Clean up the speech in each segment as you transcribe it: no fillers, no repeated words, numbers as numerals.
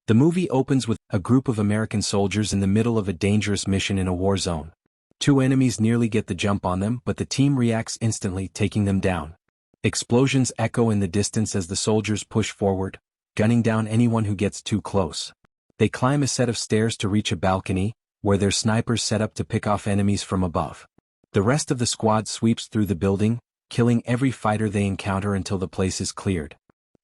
The movie opens with a group of American soldiers in the middle of a dangerous mission in a war zone. Two enemies nearly get the jump on them, but the team reacts instantly, taking them down. Explosions echo in the distance as the soldiers push forward, gunning down anyone who gets too close. They climb a set of stairs to reach a balcony, where their snipers set up to pick off enemies from above. The rest of the squad sweeps through the building, killing every fighter they encounter until the place is cleared.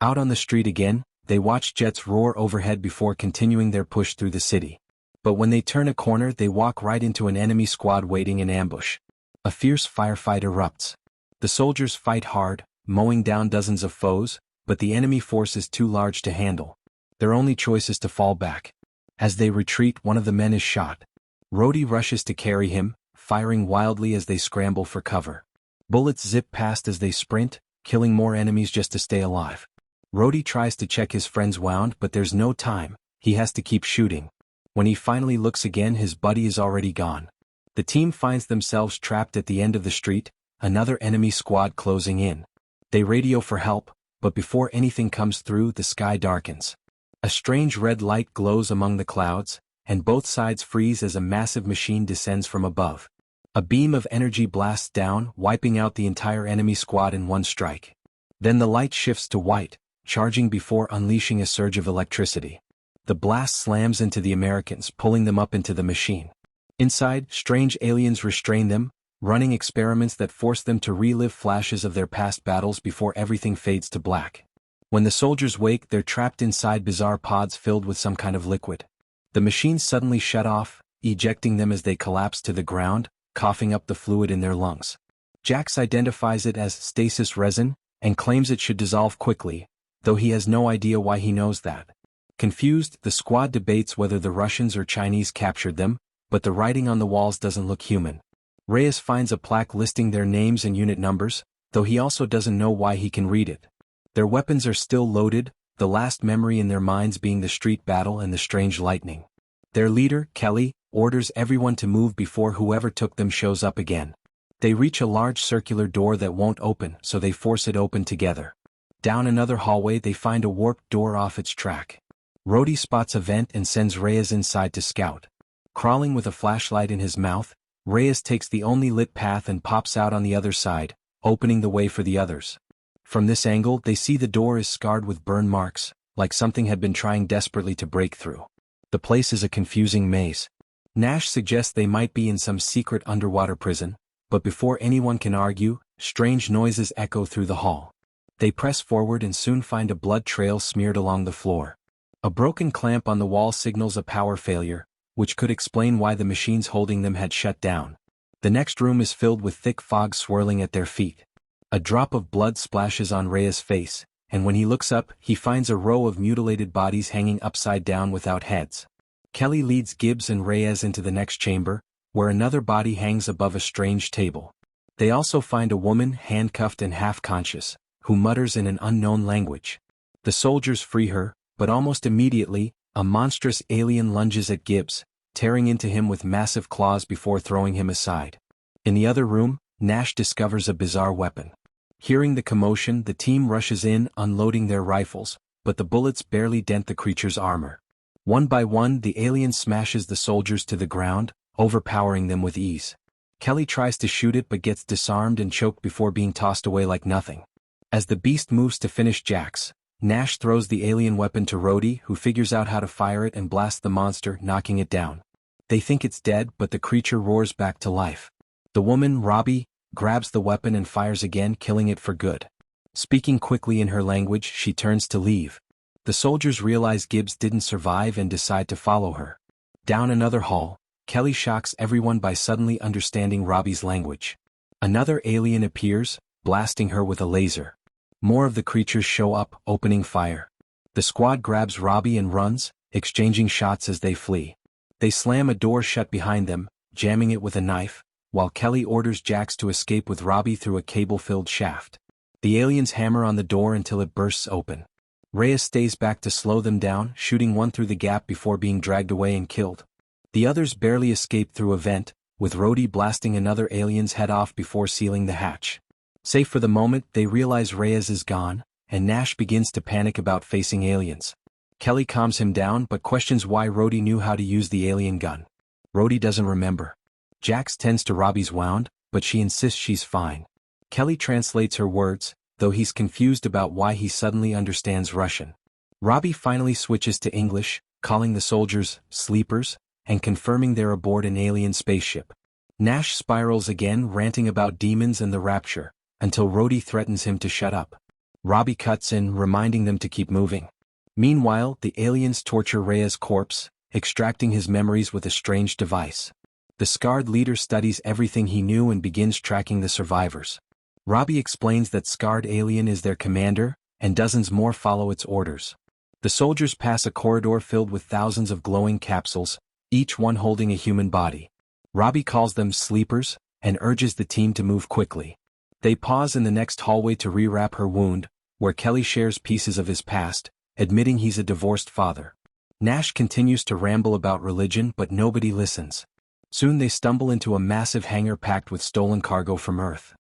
Out on the street again, they watch jets roar overhead before continuing their push through the city. But when they turn a corner, they walk right into an enemy squad waiting in ambush. A fierce firefight erupts. The soldiers fight hard, mowing down dozens of foes, but the enemy force is too large to handle. Their only choice is to fall back. As they retreat, one of the men is shot. Rhodey rushes to carry him, firing wildly as they scramble for cover. Bullets zip past as they sprint, killing more enemies just to stay alive. Rhodey tries to check his friend's wound, but there's no time, he has to keep shooting. When he finally looks again, his buddy is already gone. The team finds themselves trapped at the end of the street, another enemy squad closing in. They radio for help, but before anything comes through, the sky darkens. A strange red light glows among the clouds, and both sides freeze as a massive machine descends from above. A beam of energy blasts down, wiping out the entire enemy squad in one strike. Then the light shifts to white, charging before unleashing a surge of electricity. The blast slams into the Americans, pulling them up into the machine. Inside, strange aliens restrain them, running experiments that force them to relive flashes of their past battles before everything fades to black. When the soldiers wake, they're trapped inside bizarre pods filled with some kind of liquid. The machines suddenly shut off, ejecting them as they collapse to the ground, coughing up the fluid in their lungs. Jax identifies it as stasis resin, and claims it should dissolve quickly, though he has no idea why he knows that. Confused, the squad debates whether the Russians or Chinese captured them, but the writing on the walls doesn't look human. Reyes finds a plaque listing their names and unit numbers, though he also doesn't know why he can read it. Their weapons are still loaded, the last memory in their minds being the street battle and the strange lightning. Their leader, Kelly, orders everyone to move before whoever took them shows up again. They reach a large circular door that won't open, so they force it open together. Down another hallway, they find a warped door off its track. Rhodey spots a vent and sends Reyes inside to scout. Crawling with a flashlight in his mouth, Reyes takes the only lit path and pops out on the other side, opening the way for the others. From this angle, they see the door is scarred with burn marks, like something had been trying desperately to break through. The place is a confusing maze. Nash suggests they might be in some secret underwater prison, but before anyone can argue, strange noises echo through the hall. They press forward and soon find a blood trail smeared along the floor. A broken clamp on the wall signals a power failure, which could explain why the machines holding them had shut down. The next room is filled with thick fog swirling at their feet. A drop of blood splashes on Reyes' face, and when he looks up, he finds a row of mutilated bodies hanging upside down without heads. Kelly leads Gibbs and Reyes into the next chamber, where another body hangs above a strange table. They also find a woman handcuffed and half-conscious, who mutters in an unknown language. The soldiers free her, but almost immediately, a monstrous alien lunges at Gibbs, tearing into him with massive claws before throwing him aside. In the other room, Nash discovers a bizarre weapon. Hearing the commotion, the team rushes in, unloading their rifles, but the bullets barely dent the creature's armor. One by one, the alien smashes the soldiers to the ground, overpowering them with ease. Kelly tries to shoot it but gets disarmed and choked before being tossed away like nothing. As the beast moves to finish Jax, Nash throws the alien weapon to Rhodey, who figures out how to fire it and blasts the monster, knocking it down. They think it's dead, but the creature roars back to life. The woman, Robbie, grabs the weapon and fires again, killing it for good. Speaking quickly in her language, she turns to leave. The soldiers realize Gibbs didn't survive and decide to follow her. Down another hall, Kelly shocks everyone by suddenly understanding Robbie's language. Another alien appears, blasting her with a laser. More of the creatures show up, opening fire. The squad grabs Robbie and runs, exchanging shots as they flee. They slam a door shut behind them, jamming it with a knife, while Kelly orders Jax to escape with Robbie through a cable-filled shaft. The aliens hammer on the door until it bursts open. Reyes stays back to slow them down, shooting one through the gap before being dragged away and killed. The others barely escape through a vent, with Rhodey blasting another alien's head off before sealing the hatch. Safe for the moment, they realize Reyes is gone, and Nash begins to panic about facing aliens. Kelly calms him down but questions why Rhodey knew how to use the alien gun. Rhodey doesn't remember. Jax tends to Robbie's wound, but she insists she's fine. Kelly translates her words, though he's confused about why he suddenly understands Russian. Robbie finally switches to English, calling the soldiers sleepers, and confirming they're aboard an alien spaceship. Nash spirals again, ranting about demons and the rapture, until Rhodey threatens him to shut up. Robbie cuts in, reminding them to keep moving. Meanwhile, the aliens torture Rhea's corpse, extracting his memories with a strange device. The scarred leader studies everything he knew and begins tracking the survivors. Robbie explains that scarred alien is their commander, and dozens more follow its orders. The soldiers pass a corridor filled with thousands of glowing capsules, each one holding a human body. Robbie calls them sleepers, and urges the team to move quickly. They pause in the next hallway to rewrap her wound, where Kelly shares pieces of his past, admitting he's a divorced father. Nash continues to ramble about religion but nobody listens. Soon they stumble into a massive hangar packed with stolen cargo from Earth.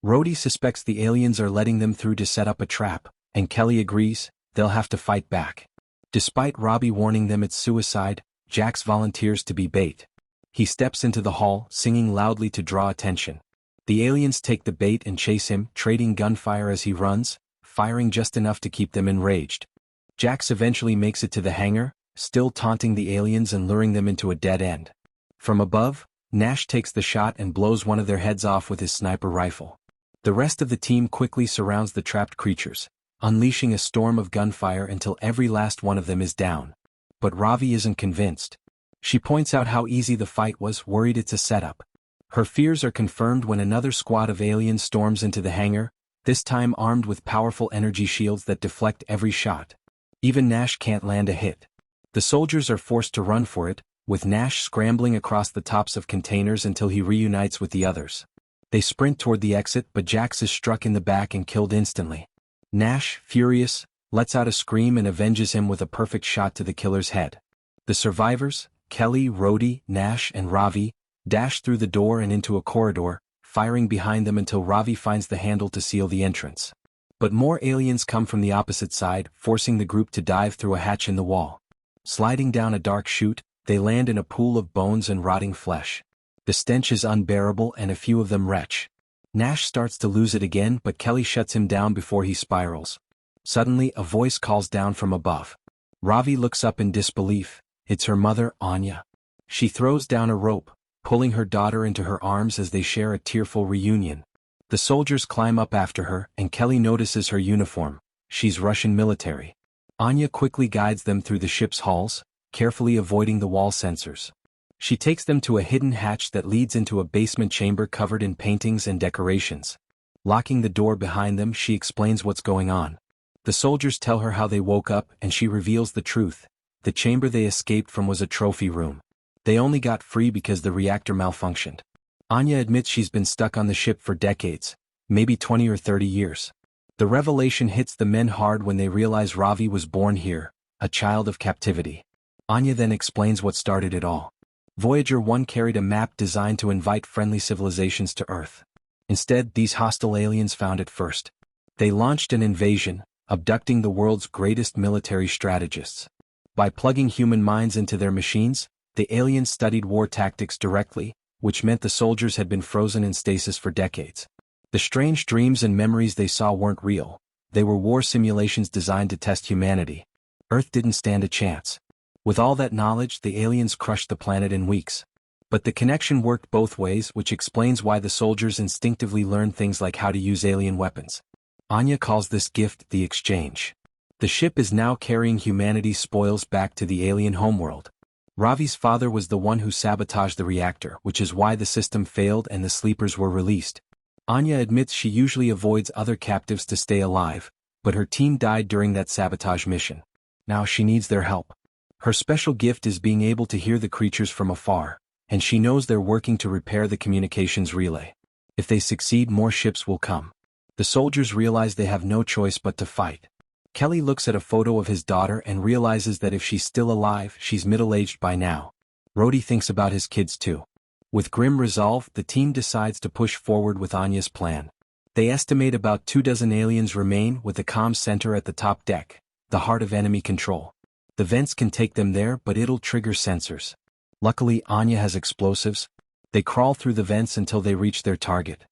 Rhodey suspects the aliens are letting them through to set up a trap, and Kelly agrees, they'll have to fight back. Despite Robbie warning them it's suicide, Jax volunteers to be bait. He steps into the hall, singing loudly to draw attention. The aliens take the bait and chase him, trading gunfire as he runs, firing just enough to keep them enraged. Jax eventually makes it to the hangar, still taunting the aliens and luring them into a dead end. From above, Nash takes the shot and blows one of their heads off with his sniper rifle. The rest of the team quickly surrounds the trapped creatures, unleashing a storm of gunfire until every last one of them is down. But Ravi isn't convinced. She points out how easy the fight was, worried it's a setup. Her fears are confirmed when another squad of aliens storms into the hangar, this time armed with powerful energy shields that deflect every shot. Even Nash can't land a hit. The soldiers are forced to run for it, with Nash scrambling across the tops of containers until he reunites with the others. They sprint toward the exit but Jax is struck in the back and killed instantly. Nash, furious, lets out a scream and avenges him with a perfect shot to the killer's head. The survivors, Kelly, Rhodey, Nash, and Ravi, dash through the door and into a corridor, firing behind them until Ravi finds the handle to seal the entrance. But more aliens come from the opposite side, forcing the group to dive through a hatch in the wall. Sliding down a dark chute, they land in a pool of bones and rotting flesh. The stench is unbearable and a few of them retch. Nash starts to lose it again but Kelly shuts him down before he spirals. Suddenly a voice calls down from above. Ravi looks up in disbelief. It's her mother, Anya. She throws down a rope, pulling her daughter into her arms as they share a tearful reunion. The soldiers climb up after her and Kelly notices her uniform. She's Russian military. Anya quickly guides them through the ship's halls, carefully avoiding the wall sensors. She takes them to a hidden hatch that leads into a basement chamber covered in paintings and decorations. Locking the door behind them, she explains what's going on. The soldiers tell her how they woke up and she reveals the truth. The chamber they escaped from was a trophy room. They only got free because the reactor malfunctioned. Anya admits she's been stuck on the ship for decades, maybe 20 or 30 years. The revelation hits the men hard when they realize Ravi was born here, a child of captivity. Anya then explains what started it all. Voyager 1 carried a map designed to invite friendly civilizations to Earth. Instead, these hostile aliens found it first. They launched an invasion, abducting the world's greatest military strategists. By plugging human minds into their machines, the aliens studied war tactics directly, which meant the soldiers had been frozen in stasis for decades. The strange dreams and memories they saw weren't real. They were war simulations designed to test humanity. Earth didn't stand a chance. With all that knowledge, the aliens crushed the planet in weeks. But the connection worked both ways, which explains why the soldiers instinctively learned things like how to use alien weapons. Anya calls this gift the exchange. The ship is now carrying humanity's spoils back to the alien homeworld. Ravi's father was the one who sabotaged the reactor, which is why the system failed and the sleepers were released. Anya admits she usually avoids other captives to stay alive, but her team died during that sabotage mission. Now she needs their help. Her special gift is being able to hear the creatures from afar, and she knows they're working to repair the communications relay. If they succeed, more ships will come. The soldiers realize they have no choice but to fight. Kelly looks at a photo of his daughter and realizes that if she's still alive, she's middle-aged by now. Rhodey thinks about his kids too. With grim resolve, the team decides to push forward with Anya's plan. They estimate about 24 aliens remain, with the comm center at the top deck, the heart of enemy control. The vents can take them there, but it'll trigger sensors. Luckily, Anya has explosives. They crawl through the vents until they reach their target.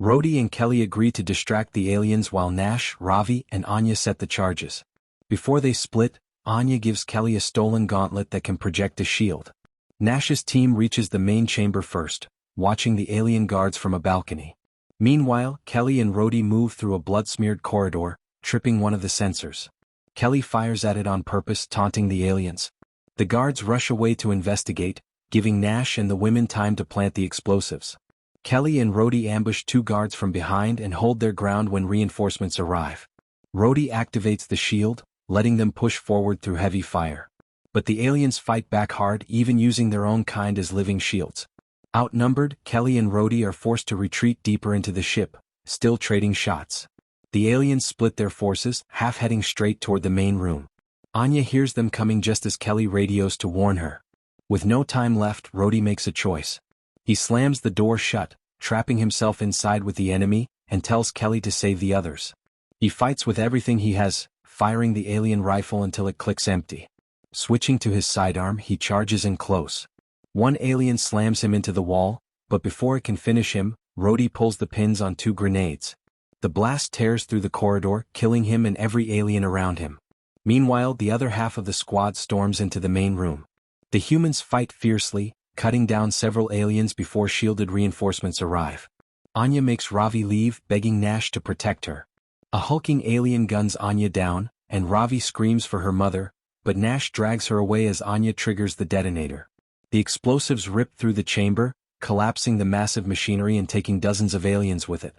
Rhodey and Kelly agree to distract the aliens while Nash, Ravi, and Anya set the charges. Before they split, Anya gives Kelly a stolen gauntlet that can project a shield. Nash's team reaches the main chamber first, watching the alien guards from a balcony. Meanwhile, Kelly and Rhodey move through a blood-smeared corridor, tripping one of the sensors. Kelly fires at it on purpose, taunting the aliens. The guards rush away to investigate, giving Nash and the women time to plant the explosives. Kelly and Rhodey ambush two guards from behind and hold their ground when reinforcements arrive. Rhodey activates the shield, letting them push forward through heavy fire. But the aliens fight back hard, even using their own kind as living shields. Outnumbered, Kelly and Rhodey are forced to retreat deeper into the ship, still trading shots. The aliens split their forces, half heading straight toward the main room. Anya hears them coming just as Kelly radios to warn her. With no time left, Rhodey makes a choice. He slams the door shut, trapping himself inside with the enemy, and tells Kelly to save the others. He fights with everything he has, firing the alien rifle until it clicks empty. Switching to his sidearm, he charges in close. One alien slams him into the wall, but before it can finish him, Rhodey pulls the pins on two grenades. The blast tears through the corridor, killing him and every alien around him. Meanwhile, the other half of the squad storms into the main room. The humans fight fiercely, cutting down several aliens before shielded reinforcements arrive. Anya makes Ravi leave, begging Nash to protect her. A hulking alien guns Anya down, and Ravi screams for her mother, but Nash drags her away as Anya triggers the detonator. The explosives rip through the chamber, collapsing the massive machinery and taking dozens of aliens with it.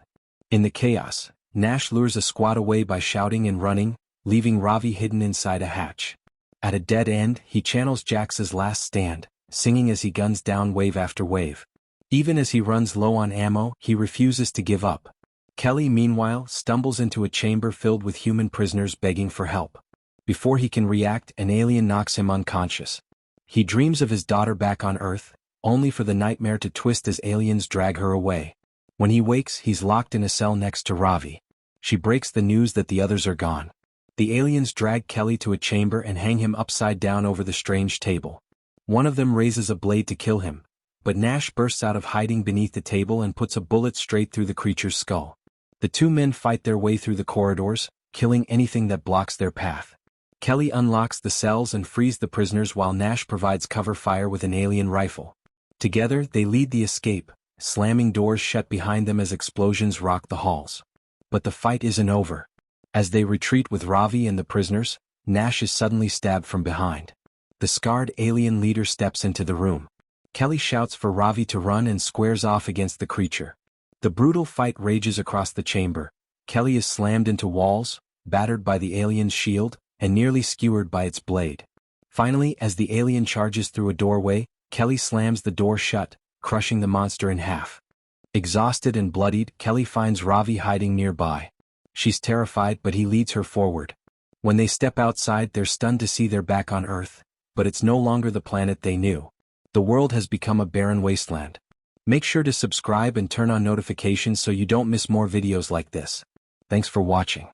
In the chaos, Nash lures a squad away by shouting and running, leaving Ravi hidden inside a hatch. At a dead end, he channels Jax's last stand, singing as he guns down wave after wave. Even as he runs low on ammo, he refuses to give up. Kelly, meanwhile, stumbles into a chamber filled with human prisoners begging for help. Before he can react, an alien knocks him unconscious. He dreams of his daughter back on Earth, only for the nightmare to twist as aliens drag her away. When he wakes, he's locked in a cell next to Ravi. She breaks the news that the others are gone. The aliens drag Kelly to a chamber and hang him upside down over the strange table. One of them raises a blade to kill him, but Nash bursts out of hiding beneath the table and puts a bullet straight through the creature's skull. The two men fight their way through the corridors, killing anything that blocks their path. Kelly unlocks the cells and frees the prisoners while Nash provides cover fire with an alien rifle. Together, they lead the escape, slamming doors shut behind them as explosions rock the halls. But the fight isn't over. As they retreat with Ravi and the prisoners, Nash is suddenly stabbed from behind. The scarred alien leader steps into the room. Kelly shouts for Ravi to run and squares off against the creature. The brutal fight rages across the chamber. Kelly is slammed into walls, battered by the alien's shield, and nearly skewered by its blade. Finally, as the alien charges through a doorway, Kelly slams the door shut, crushing the monster in half. Exhausted and bloodied, Kelly finds Ravi hiding nearby. She's terrified, but he leads her forward. When they step outside, they're stunned to see they're back on Earth, but it's no longer the planet they knew. The world has become a barren wasteland. Make sure to subscribe and turn on notifications so you don't miss more videos like this. Thanks for watching.